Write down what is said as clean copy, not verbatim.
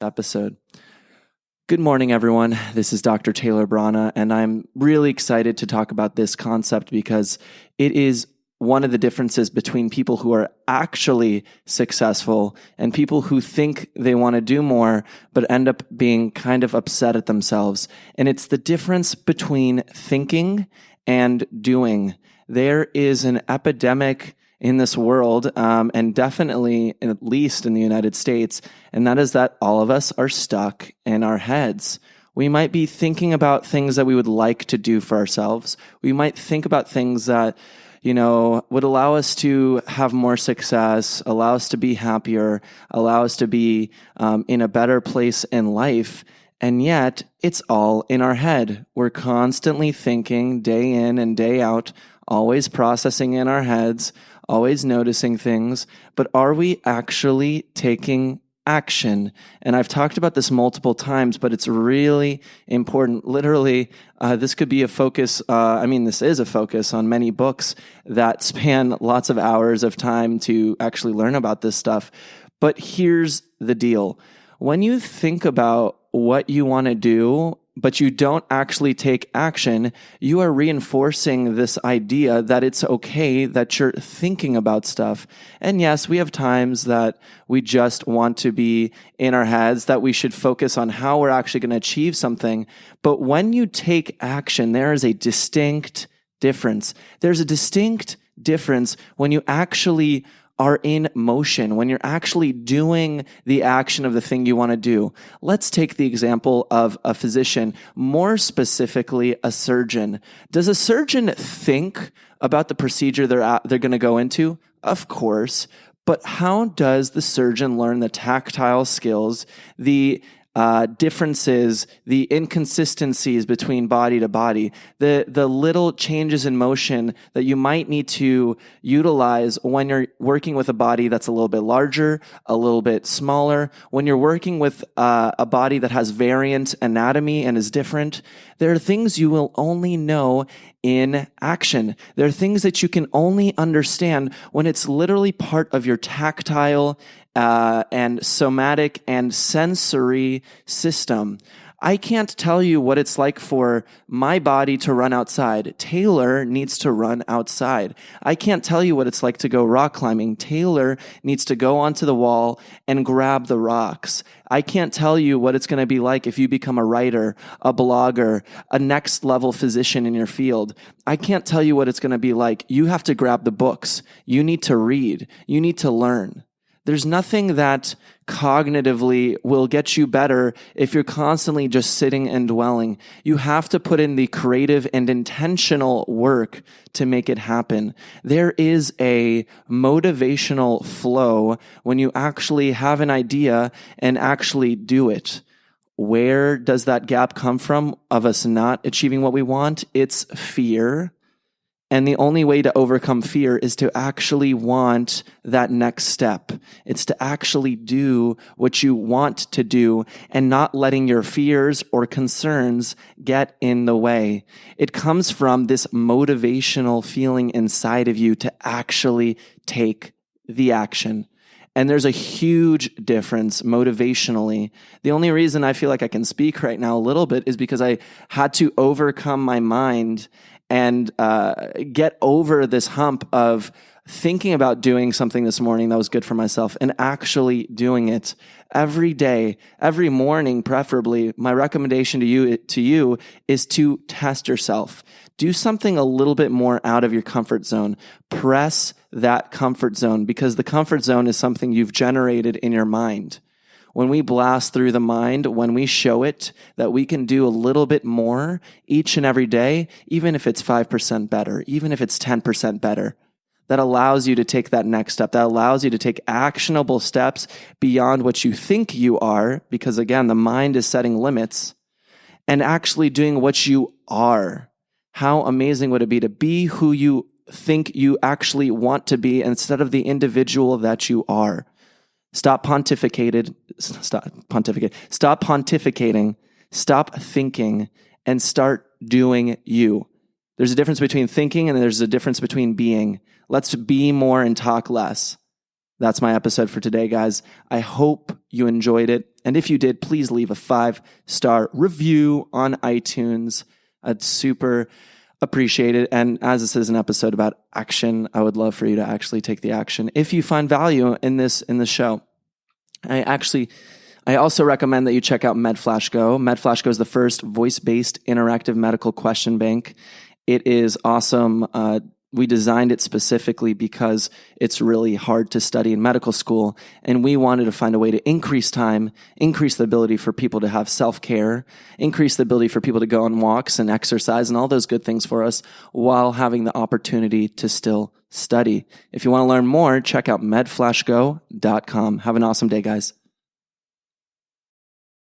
episode. Good morning, everyone. This is Dr. Taylor Brana, and I'm really excited to talk about this concept because it is one of the differences between people who are actually successful and people who think they want to do more but end up being kind of upset at themselves. And it's the difference between thinking and doing. There is an epidemic in this world, and definitely at least in the United States, and that is that all of us are stuck in our heads. We might be thinking about things that we would like to do for ourselves. We might think about things that, would allow us to have more success, allow us to be happier, allow us to be in a better place in life. And yet, it's all in our head. We're constantly thinking day in and day out, always processing in our heads, always noticing things, but are we actually taking action? And I've talked about this multiple times, but it's really important. Literally, this could be a focus. This is a focus on many books that span lots of hours of time to actually learn about this stuff. But here's the deal. When you think about what you want to do, but you don't actually take action, you are reinforcing this idea that it's okay that you're thinking about stuff. And yes, we have times that we just want to be in our heads, that we should focus on how we're actually going to achieve something. But when you take action, there is a distinct difference. There's a distinct difference when you actually are in motion, when you're actually doing the action of the thing you want to do. Let's take the example of a physician, more specifically a surgeon. Does a surgeon think about the procedure they're going to go into? Of course. But how does the surgeon learn the tactile skills, the differences, the inconsistencies between body to body, the little changes in motion that you might need to utilize when you're working with a body that's a little bit larger, a little bit smaller, when you're working with a body that has variant anatomy and is different. There are things you will only know in action. There are things that you can only understand when it's literally part of your tactile and somatic and sensory system. I can't tell you what it's like for my body to run outside. Taylor needs to run outside. I can't tell you what it's like to go rock climbing. Taylor needs to go onto the wall and grab the rocks. I can't tell you what it's going to be like if you become a writer, a blogger, a next level physician in your field. I can't tell you what it's going to be like. You have to grab the books. You need to read. You need to learn. There's nothing that cognitively will get you better if you're constantly just sitting and dwelling. You have to put in the creative and intentional work to make it happen. There is a motivational flow when you actually have an idea and actually do it. Where does that gap come from of us not achieving what we want? It's fear. And the only way to overcome fear is to actually want that next step. It's to actually do what you want to do and not letting your fears or concerns get in the way. It comes from this motivational feeling inside of you to actually take the action. And there's a huge difference motivationally. The only reason I feel like I can speak right now a little bit is because I had to overcome my mind and get over this hump of thinking about doing something this morning that was good for myself and actually doing it every day, every morning, preferably. My recommendation to you is to test yourself. Do something a little bit more out of your comfort zone. Press that comfort zone, because the comfort zone is something you've generated in your mind. When we blast through the mind, when we show it that we can do a little bit more each and every day, even if it's 5% better, even if it's 10% better, that allows you to take that next step. That allows you to take actionable steps beyond what you think you are, because again, the mind is setting limits, and actually doing what you are. How amazing would it be to be who you think you actually want to be instead of the individual that you are? Stop pontificating, stop thinking, and start doing you. There's a difference between thinking and there's a difference between being. Let's be more and talk less. That's my episode for today, guys. I hope you enjoyed it. And if you did, please leave a 5-star review on iTunes. I'd super appreciate it. And as this is an episode about action, I would love for you to actually take the action if you find value in this show. I also recommend that you check out MedFlash Go. MedFlash Go is the first voice-based interactive medical question bank. It is awesome. We designed it specifically because it's really hard to study in medical school, and we wanted to find a way to increase time, increase the ability for people to have self-care, increase the ability for people to go on walks and exercise and all those good things for us while having the opportunity to still study. If you want to learn more, check out medflashgo.com. Have an awesome day, guys.